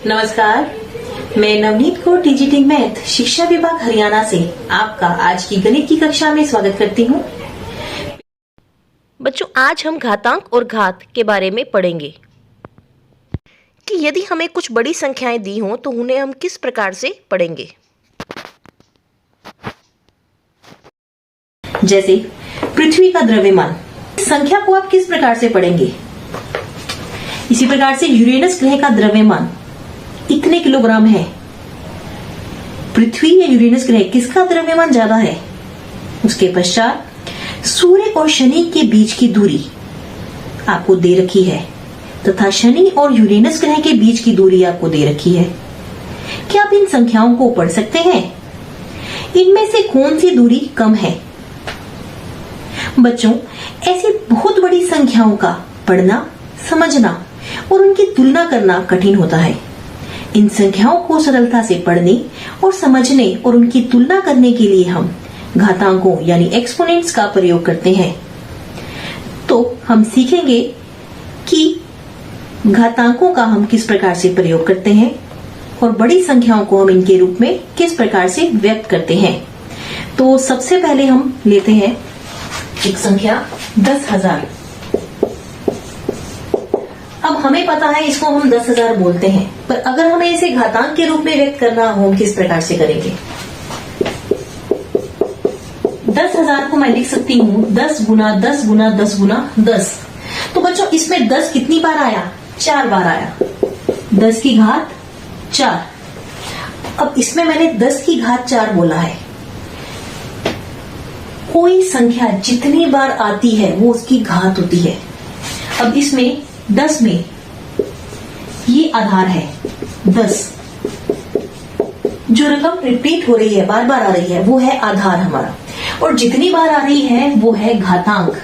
नमस्कार, मैं नवनीत को टीजीटी मैथ शिक्षा विभाग हरियाणा से आपका आज की गणित की कक्षा में स्वागत करती हूँ। बच्चों, आज हम घातांक और घात के बारे में पढ़ेंगे कि यदि हमें कुछ बड़ी संख्याएं दी हों तो उन्हें हम किस प्रकार से पढ़ेंगे। जैसे पृथ्वी का द्रव्यमान, संख्या को आप किस प्रकार से पढ़ेंगे। इसी प्रकार से यूरेनस ग्रह का द्रव्यमान इतने किलोग्राम है। पृथ्वी या यूरेनस ग्रह किसका द्रव्यमान ज्यादा है। उसके पश्चात सूर्य और शनि के बीच की दूरी आपको दे रखी है तथा शनि और यूरेनस ग्रह के बीच की दूरी आपको दे रखी है। क्या आप इन संख्याओं को पढ़ सकते हैं? इनमें से कौन सी दूरी कम है? बच्चों, ऐसी बहुत बड़ी संख्याओं का पढ़ना, समझना और उनकी तुलना करना कठिन होता है। इन संख्याओं को सरलता से पढ़ने और समझने और उनकी तुलना करने के लिए हम घातांकों यानी एक्सपोनेंट्स का प्रयोग करते हैं। तो हम सीखेंगे कि घातांकों का हम किस प्रकार से प्रयोग करते हैं और बड़ी संख्याओं को हम इनके रूप में किस प्रकार से व्यक्त करते हैं। तो सबसे पहले हम लेते हैं एक संख्या 10,000। अब हमें पता है इसको हम 10,000 बोलते हैं, पर अगर हमें इसे घातांक के रूप में व्यक्त करना हो, हम किस प्रकार से करेंगे। 10,000 को मैं लिख सकती हूँ 10 गुना 10 गुना 10 गुना 10। तो बच्चों, इसमें 10 कितनी बार आया? 4 बार आया। 10 की घात 4। अब इसमें मैंने 10 की घात 4 बोला है। कोई संख्या जितनी बार आती है वो उसकी घात होती है। अब इसमें 10 में ये आधार है 10। जो रकम रिपीट हो रही है, बार बार आ रही है, वो है आधार हमारा। और जितनी बार आ रही है वो है घातांक,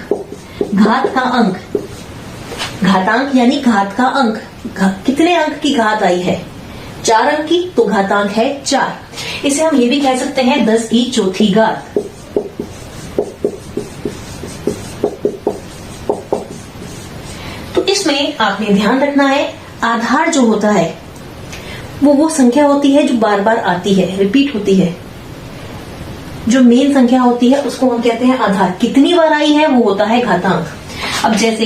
घात का अंक। घातांक यानी घात का अंक। कितने अंक की घात आई है? 4 अंक की, तो घातांक है 4। इसे हम ये भी कह सकते हैं 10 की चौथी घात। इसमें आपने ध्यान रखना है, आधार जो होता है वो संख्या होती है जो बार बार आती है, रिपीट होती है। जो मेन संख्या होती है उसको हम कहते हैं आधार। कितनी बार आई है वो होता है घातांक। अब जैसे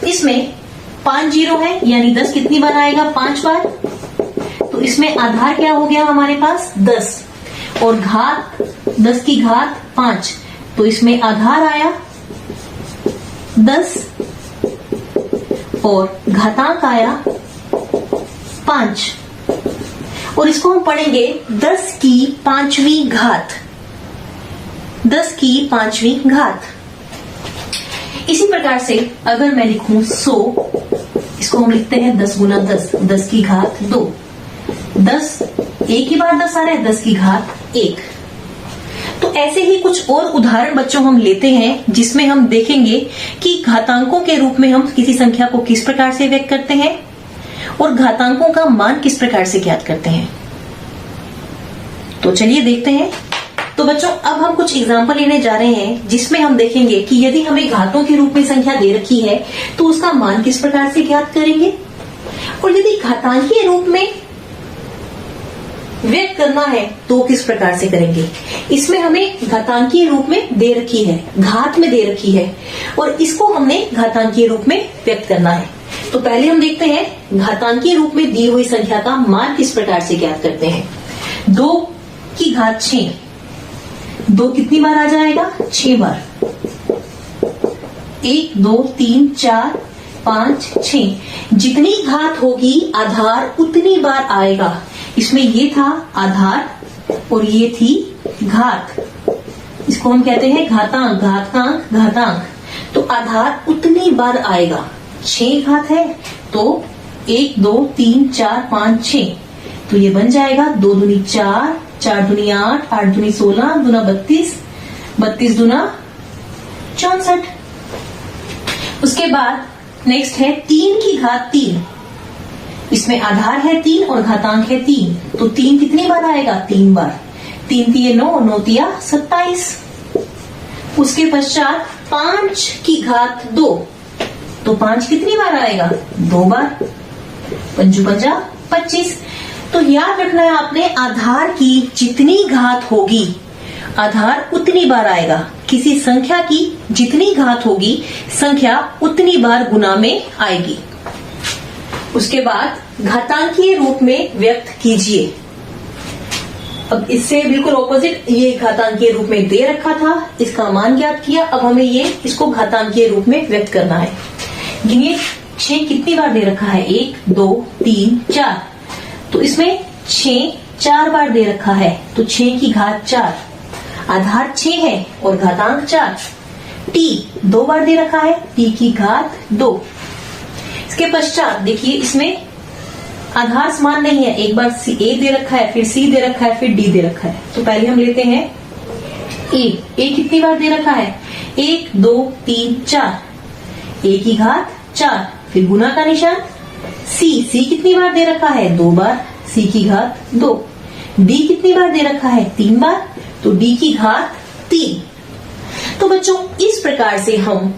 इसमें 5 जीरो है, यानी 10 कितनी बार आएगा? 5 बार। तो इसमें आधार क्या हो गया हमारे पास? 10। और घात 10 की घात 5, तो इसमें आधार आया 10 और घातांक आया 5। और इसको हम पढ़ेंगे 10 की 5वीं घात। 10 की 5वीं घात। इसी प्रकार से अगर मैं लिखूं 100, इसको हम लिखते हैं 10 गुना 10, 10 की घात 2। 10 एक ही बार 10 आ रहा है, 10 की घात 1। तो ऐसे ही कुछ और उदाहरण बच्चों हम लेते हैं जिसमें हम देखेंगे कि घातांकों के रूप में हम किसी संख्या को किस प्रकार से व्यक्त करते हैं और घातांकों का मान किस प्रकार से ज्ञात करते हैं। तो चलिए देखते हैं। तो बच्चों, अब हम कुछ एग्जाम्पल लेने जा रहे हैं जिसमें हम देखेंगे कि यदि हमें घातों के रूप में संख्या दे रखी है तो उसका मान किस प्रकार से ज्ञात करेंगे, और यदि घातांकीय रूप में व्यक्त करना है तो किस प्रकार से करेंगे। इसमें हमें घातांकीय रूप में दे रखी है, घात में दे रखी है, और इसको हमने घातांकीय रूप में व्यक्त करना है। तो पहले हम देखते हैं घातांकीय रूप में दी हुई संख्या का मान किस प्रकार से ज्ञात करते हैं। 2 की घात 6। 2 कितनी बार आ जाएगा? 6 बार। 1 2 3 4 5 6। जितनी घात होगी आधार उतनी बार आएगा। इसमें ये था आधार और ये थी घात। इसको हम कहते हैं घातांक, घातांक, घातांक। तो आधार उतनी बार आएगा। 6 घात है तो 1 2 3 4 5 6। तो ये बन जाएगा 2 दूनी 4, 4 दूनी 8, 8 दूनी 16, दूना 32, 32 दूना 64। उसके बाद नेक्स्ट है 3 की घात 3। इसमें आधार है 3 और घातांक है 3, तो 3 कितनी बार आएगा? 3 बार। 3 तिये 9, 9 तिया 27। उसके पश्चात 5 की घात 2। तो 5 कितनी बार आएगा? 2 बार। 5 पंजा 25। तो याद रखना है आपने, आधार की जितनी घात होगी आधार उतनी बार आएगा। किसी संख्या की जितनी घात होगी संख्या उतनी बार गुना में आएगी। उसके बाद घातांकीय रूप में व्यक्त कीजिए। अब इससे बिल्कुल ऑपोजिट, ये घातांकीय रूप में दे रखा था, इसका मान ज्ञात किया, अब हमें इसको घातांकीय रूप में व्यक्त करना है। गिनिए 6 कितनी बार दे रखा है? 1 2 3 4। तो इसमें 6 4 बार दे रखा है, तो 6 की घात 4। आधार 6 है और घातांक 4। t 2 बार दे रखा है, t की घात 2। इसके पश्चात देखिए इसमें आधार समान नहीं है, एक बार a दे रखा है, फिर c दे रखा है, फिर d दे रखा है। तो पहले हम लेते हैं a कितनी बार दे रखा है? 1 2 3 4। a की घात 4, फिर गुना का निशान। c कितनी बार दे रखा है? 2 बार, c की घात 2। d कितनी बार दे रखा है? 3 बार, तो d की घात 3। तो बच्चों इस प्रकार से हम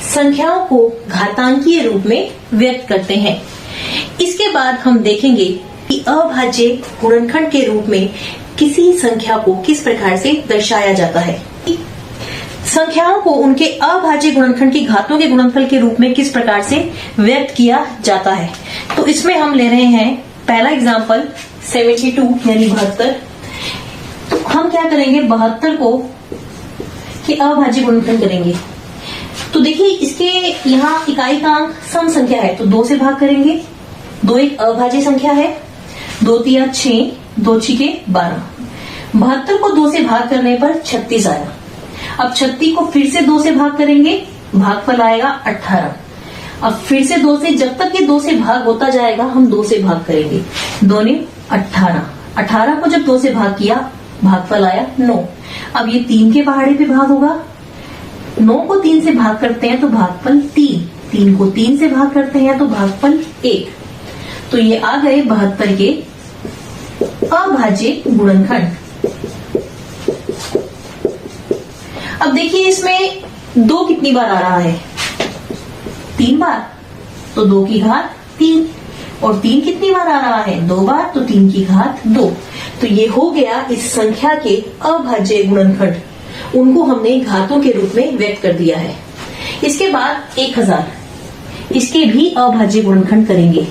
संख्याओं को घातांकीय रूप में व्यक्त करते हैं। इसके बाद हम देखेंगे कि अभाज्य गुणनखंड के रूप में किसी संख्या को किस प्रकार से दर्शाया जाता है। संख्याओं को उनके अभाज्य गुणनखंड की घातों के गुणनफल के रूप में किस प्रकार से व्यक्त किया जाता है। तो इसमें हम ले रहे हैं पहला एग्जाम्पल 72 यानी 72। तो हम क्या करेंगे? 72 को के अभाज्य गुणनखंड करेंगे। तो देखिए इसके यहाँ इकाई का अंक सम संख्या है, तो 2 से भाग करेंगे। 2 एक अभाज्य संख्या है, 2 तिया 6, 2 छिके 12। 72 को 2 से भाग करने पर 36 आया। अब 36 को फिर से 2 से भाग करेंगे, भागफल आएगा 18। अब फिर से 2 से, जब तक ये 2 से भाग होता जाएगा हम 2 से भाग करेंगे। 2 ने 18, 18 को जब 2 से भाग किया भागफल आया 9। अब ये 3 के पहाड़े पे भाग होगा। 9 को 3 से भाग करते हैं तो भागफल 3, 3 को 3 से भाग करते हैं तो भागफल 1। तो ये आ गए 72 के अभाज्य गुणनखंड। अब देखिए इसमें 2 कितनी बार आ रहा है? 3 बार, तो 2 की घात 3। और 3 कितनी बार आ रहा है? 2 बार, तो 3 की घात 2। तो ये हो गया इस संख्या के अभाज्य गुणनखंड, उनको हमने घातों के रूप में व्यक्त कर दिया है। इसके बाद 1000, इसके भी अभाज्य गुणनखंड करेंगे।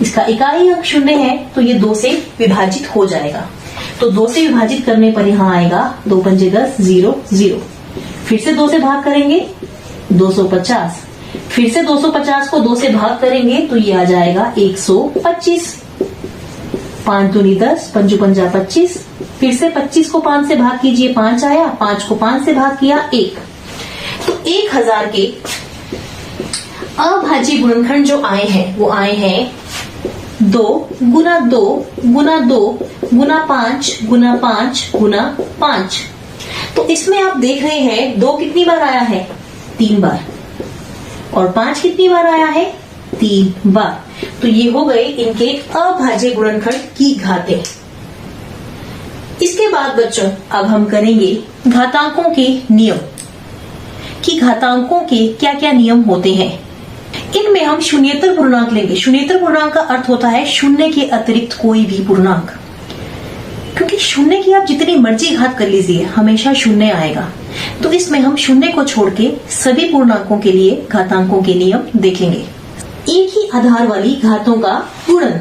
इसका इकाई अंक 0 है, तो ये 2 से विभाजित हो जाएगा। तो 2 से विभाजित करने पर यहाँ आएगा 2 पंजे 10, 0 0। फिर से 2 से भाग करेंगे 250। फिर से 250 को 2 से भाग करेंगे तो ये आ जाएगा 125। 5 दूनी 10, 5 पंजा 25। फिर से 25 को 5 से भाग कीजिए, 5 आया। 5 को 5 से भाग किया 1। तो 1000 के अभाज्य गुणनखंड जो आए हैं वो आए हैं 2 गुना 2 गुना 2 गुना 5 गुना 5 गुना 5। तो इसमें आप देख रहे हैं 2 कितनी बार आया है? 3 बार। और 5 कितनी बार आया है? 3 बार। तो ये हो गए इनके अभाज्य गुणनखंड की घातें। इसके बाद बच्चों अब हम करेंगे घातांकों के नियम, कि घातांकों के क्या क्या नियम होते हैं। इनमें हम शून्येतर पूर्णांक लेंगे। शून्येतर पूर्णांक का अर्थ होता है शून्य के अतिरिक्त कोई भी पूर्णांक, क्योंकि शून्य की आप जितनी मर्जी घात कर लीजिए हमेशा शून्य आएगा। तो इसमें हम शून्य को छोड़ के सभी पूर्णांकों के लिए घातांकों के नियम देखेंगे। एक ही आधार वाली घातों का गुणन,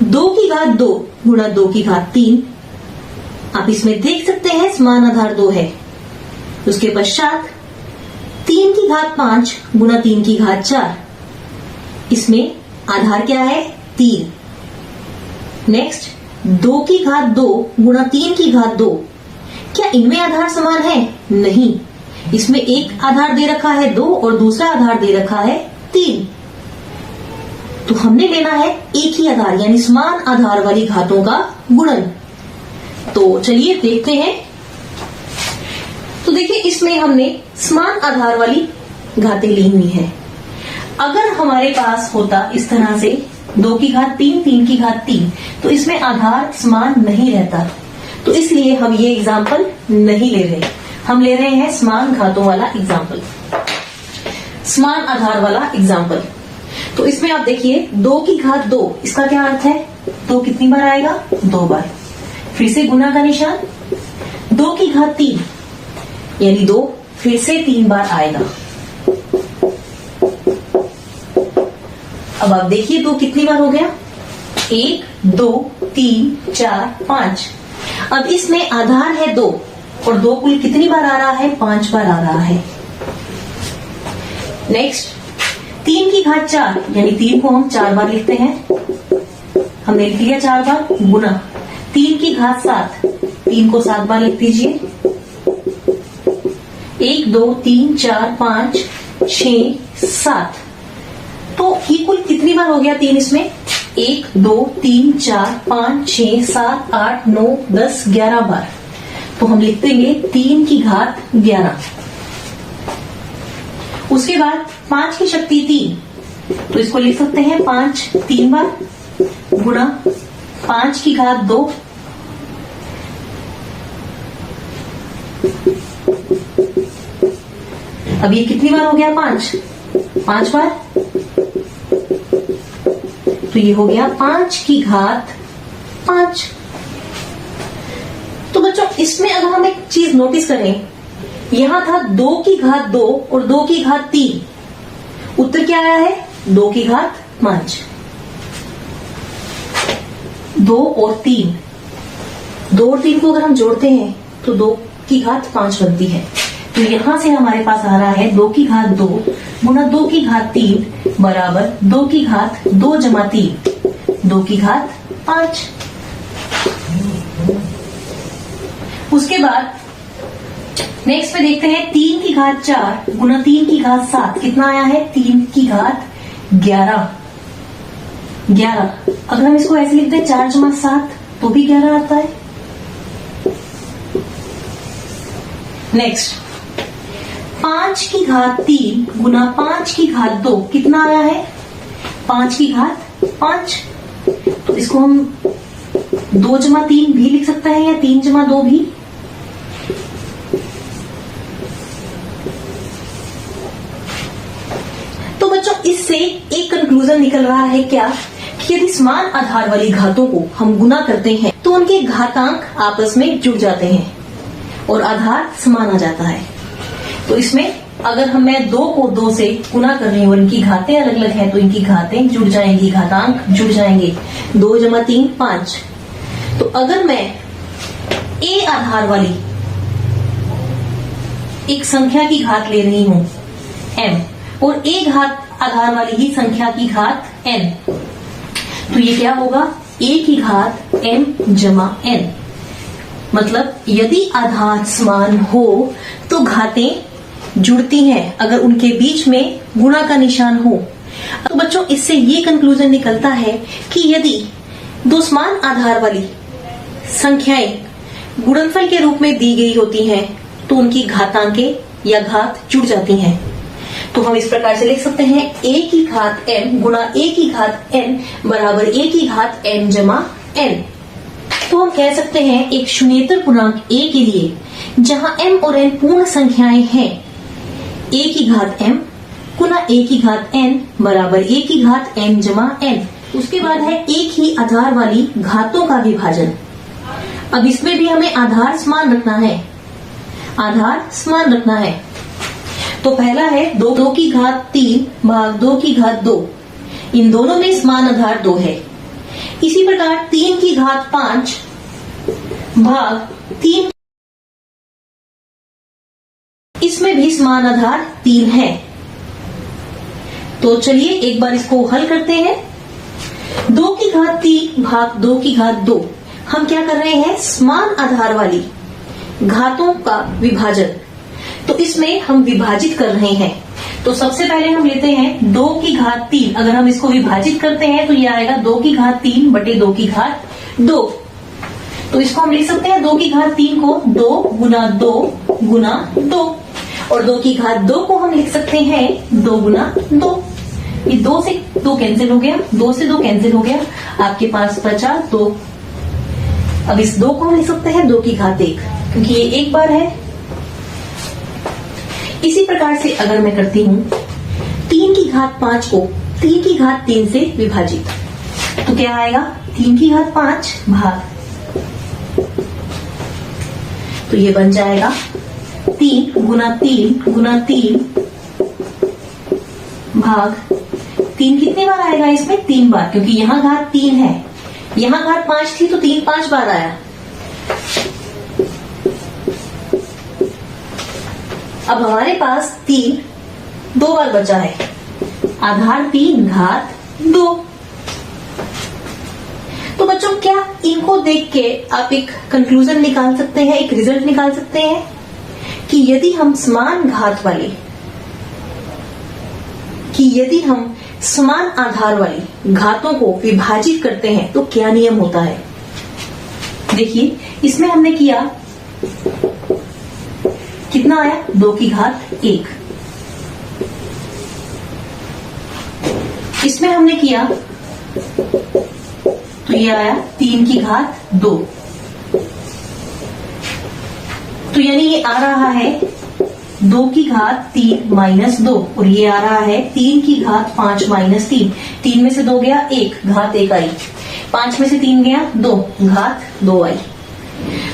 2 की घात 2 गुणा 2 की घात 3। आप इसमें देख सकते हैं समान आधार 2 है। उसके पश्चात 3 की घात 5 गुणा 3 की घात 4। इसमें आधार क्या है? 3। नेक्स्ट 2 की घात 2 गुणा 3 की घात 2। क्या इनमें आधार समान है? नहीं। इसमें एक आधार दे रखा है 2 और दूसरा आधार दे रखा है 3। तो हमने लेना है एक ही आधार यानी समान आधार वाली घातों का गुणन। तो चलिए देखते हैं। तो देखिए इसमें हमने समान आधार वाली घातें ली हुई है। अगर हमारे पास होता इस तरह से 2 की घात 3 3 की घात 3, तो इसमें आधार समान नहीं रहता। तो इसलिए हम ये एग्जाम्पल नहीं ले रहे, हम ले रहे हैं समान घातों वाला एग्जाम्पल। समान आधार वाला एग्जाम्पल। तो इसमें आप देखिए 2 की घात 2, इसका क्या अर्थ है? 2 कितनी बार आएगा? 2 बार। फिर से गुना का निशान, 2 की घात 3 यानी 2 फिर से 3 बार आएगा। अब आप देखिए 2 कितनी बार हो गया? 1 2 3 4 5। अब इसमें आधार है 2 और 2 कुल कितनी बार आ रहा है? 5 बार आ रहा है। नेक्स्ट 3 की घात 4 यानी 3 को हम 4 बार लिखते हैं, हमने लिख लिया 4 बार। गुना 3 की घात 7, 3 को 7 बार लिख दीजिए। 1 2 3 4 5 6 7। तो ये कुल कितनी बार हो गया 3 इसमें? 1 2 3 4 5 6 7 8 9 10 11 बार। तो हम लिख देंगे 3 की घात 11। उसके बाद 5 की शक्ति 3, तो इसको लिख सकते हैं 5 3 बार। गुणा 5 की घात 2, अब ये कितनी बार हो गया? 5 बार। तो ये हो गया 5 की घात 5। तो बच्चों इसमें अगर हम एक चीज नोटिस करें, यहां था 2 की घात 2 और 2 की घात 3, उत्तर क्या आया है? 2 की घात 5। 2 और 3, 2 और 3 को अगर हम जोड़ते हैं तो 2 की घात 5 बनती है। तो यहां से हमारे पास आ रहा है 2 की घात 2 गुना 2 की घात 3 बराबर 2 की घात 2 जमा 3, 2 की घात 5। उसके बाद नेक्स्ट में देखते हैं 3 की घात 4 गुना 3 की घात 7, कितना आया है? 3 की घात 11। अगर हम इसको ऐसे लिखते हैं 4 जमा 7 तो भी 11 आता है। नेक्स्ट 5 की घात 3 गुना 5 की घात 2, कितना आया है? 5 की घात 5। तो इसको हम 2 जमा 3 भी लिख सकते हैं या 3 जमा 2 भी। तो बच्चों इससे एक कंक्लूजन निकल रहा है क्या, कि यदि समान आधार वाली घातों को हम गुना करते हैं तो उनके घातांक आपस में जुड़ जाते हैं और आधार समान आ जाता है। तो इसमें अगर मैं 2 को 2 से गुना कर रही हूँ और इनकी घातें अलग अलग हैं तो इनकी घातें जुड़ जाएंगी, घातांक जुड़ जाएंगे। 2 जमा 3 5। तो अगर मैं a आधार वाली एक संख्या की घात ले रही हूँ m और a घात आधार वाली ही संख्या की घात n, तो ये क्या होगा? a की घात m जमा n। मतलब यदि आधार समान हो तो घातें जुड़ती हैं अगर उनके बीच में गुणा का निशान हो। तो बच्चों इससे ये कंक्लूजन निकलता है कि यदि 2 समान आधार वाली संख्याएं गुणनफल के रूप में दी गई होती हैं तो उनकी घातांकें या घात जुड़ जाती हैं। तो हम इस प्रकार से लिख सकते हैं a की घात m गुणा a की घात n बराबर a की घात m जमा n। तो हम कह सकते हैं एक शून्येतर पूर्णांक a के लिए जहां m और n पूर्ण संख्याएं हैं, a की घात m गुना a की घात n बराबर a की घात m जमा n। उसके बाद है एक ही आधार वाली घातों का विभाजन। अब इसमें भी हमें आधार समान रखना है, आधार समान रखना है। तो पहला है 2 की घात 3 भाग 2 की घात 2, इन दोनों में समान आधार 2 है। इसी प्रकार 3 की घात 5 भाग 3, इसमें भी समान आधार 3 है। तो चलिए एक बार इसको हल करते हैं। 2 की घात 3 भाग 2 की घात 2, हम क्या कर रहे हैं? समान आधार वाली घातों का विभाजन। तो इसमें हम विभाजित कर रहे हैं। तो सबसे पहले हम लेते हैं 2 की घात 3, अगर हम इसको विभाजित करते हैं तो ये आएगा 2 की घात 3 बटे 2 की घात 2। तो इसको हम लिख सकते हैं 2 की घात 3 को 2 गुना 2 गुना 2 और 2 की घात 2 को हम लिख सकते हैं 2 गुना 2। ये 2 से 2 कैंसिल हो गया, 2 से 2 कैंसिल हो गया, आपके पास बचा 2। अब इस 2 को हम लिख सकते हैं 2 की घात 1, क्योंकि ये एक बार है। इसी प्रकार से अगर मैं करती हूं घात 5 को 3 की घात 3 से विभाजित, तो क्या आएगा 3 की घात 5 भाग, तो ये बन जाएगा 3 गुना 3 गुना 3 भाग 3 कितनी बार आएगा इसमें 3 बार, क्योंकि यहां घात 3 है, यहां घात 5 थी तो 3 5 बार आया। अब हमारे पास 3 2 बार बचा है, आधार 3 घात 2। तो बच्चों क्या इनको देख के आप एक कंक्लूजन निकाल सकते हैं, एक रिजल्ट निकाल सकते हैं कि यदि हम समान आधार वाली घातों को विभाजित करते हैं तो क्या नियम होता है। देखिए इसमें हमने किया, कितना आया 2 की घात 1, इसमें हमने किया तो ये आया 3 की घात 2, तो यानी ये आ रहा है 2 की घात 3 माइनस 2, और ये आ रहा है 3 की घात 5 माइनस 3। 3 में से 2 गया 1, घात 1 आई, 5 में से 3 गया 2, घात 2 आई।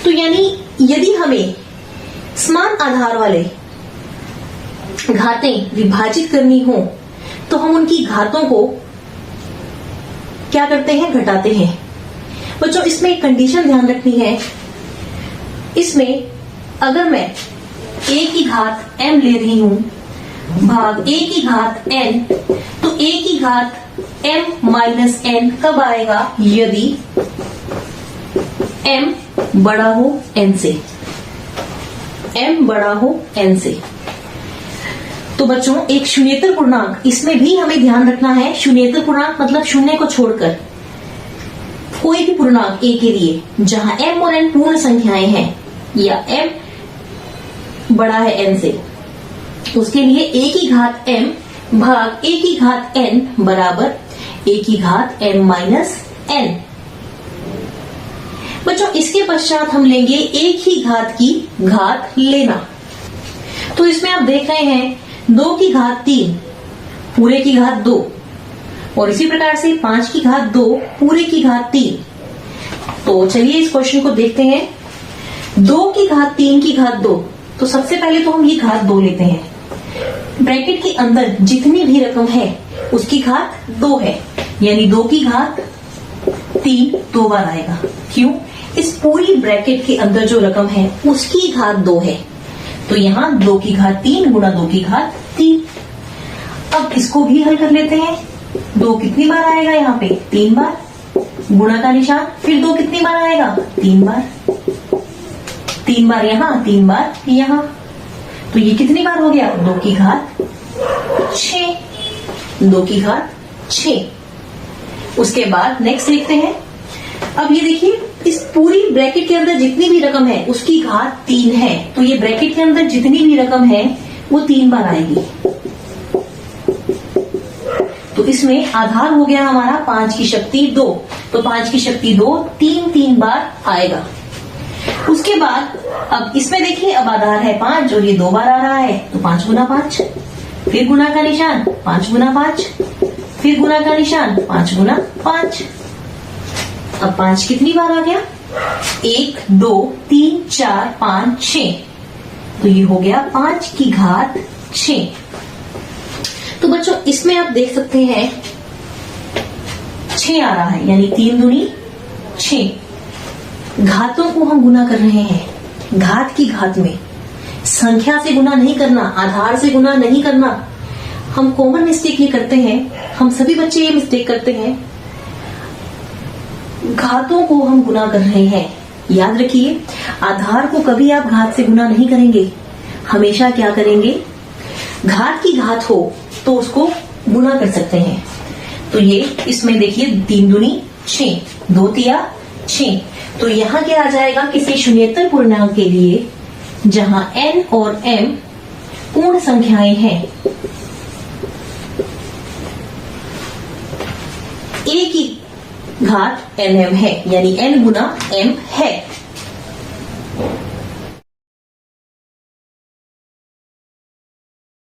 तो यानी यदि हमें समान आधार वाले घातें विभाजित करनी हो तो हम उनकी घातों को क्या करते हैं, घटाते हैं। बच्चों इसमें एक कंडीशन ध्यान रखनी है, इसमें अगर मैं a की घात m ले रही हूं भाग a की घात n, तो a की घात m माइनस n कब आएगा, यदि m बड़ा हो n से, m बड़ा हो n से। तो बच्चों एक शून्येतर पूर्णांक, इसमें भी हमें ध्यान रखना है, शून्येतर पूर्णांक मतलब शून्य को छोड़कर कोई भी पूर्णांक a के लिए जहां m और n पूर्ण संख्याएं हैं या m बड़ा है n से, उसके लिए a की घात m भाग a की घात n बराबर a की घात m माइनस n। बच्चों इसके पश्चात हम लेंगे एक ही घात की घात लेना, तो इसमें आप देख रहे हैं 2 की घात 3 पूरे की घात 2, और इसी प्रकार से 5 की घात 2 पूरे की घात 3। तो चलिए इस क्वेश्चन को देखते हैं। 2 की घात 3 की घात 2, तो सबसे पहले तो हम ये घात 2 लेते हैं, ब्रैकेट के अंदर जितनी भी रकम है उसकी घात 2 है, यानी 2 की घात 3 2 बार आएगा, क्यों, इस पूरी ब्रैकेट के अंदर जो रकम है उसकी घात 2 है, तो यहाँ 2 की घात 3 गुणा 2 की घात 3। अब इसको भी हल कर लेते हैं। 2 कितनी बार आएगा, यहाँ पे 3 बार, गुणा का निशान, फिर 2 कितनी बार आएगा 3 बार, 3 बार यहाँ 3 बार यहाँ, तो ये कितनी बार हो गया 2 की घात 6, 2 की घात 6। उसके बाद नेक्स्ट लिखते हैं। अब ये देखिए इस पूरी ब्रैकेट के अंदर जितनी भी रकम है उसकी घात 3 है, तो ये ब्रैकेट के अंदर जितनी भी रकम है वो 3 बार आएगी, तो इसमें आधार हो गया हमारा 5 की शक्ति 2, तो 5 की शक्ति 2 3 बार आएगा। उसके बाद अब इसमें देखिए अब आधार है 5 और ये 2 बार आ रहा है, तो 5 गुना 5, फिर गुना का निशान 5 गुना 5, फिर गुना का निशान 5 गुना 5। अब 5 कितनी बार आ गया 1 2 3 4 5 6, तो ये हो गया 5 की घात 6। तो बच्चों इसमें आप देख सकते हैं 6 आ रहा है, यानी 3 दूनी 6। घातों को हम गुना कर रहे हैं, घात की घात में संख्या से गुना नहीं करना, आधार से गुना नहीं करना। हम कॉमन मिस्टेक ये करते हैं, हम सभी बच्चे ये मिस्टेक करते हैं, घातों को हम गुना कर रहे हैं। याद रखिए आधार को कभी आप घात से गुना नहीं करेंगे, हमेशा क्या करेंगे, घात की घात हो तो उसको गुना कर सकते हैं। तो ये इसमें देखिए 3 दूनी 6, 2 तिया 6, तो यहाँ क्या आ जाएगा किसी शून्येतर पूर्णांक के लिए जहां n और m पूर्ण संख्याएं हैं, a की घात nm है, यानी n गुना m है।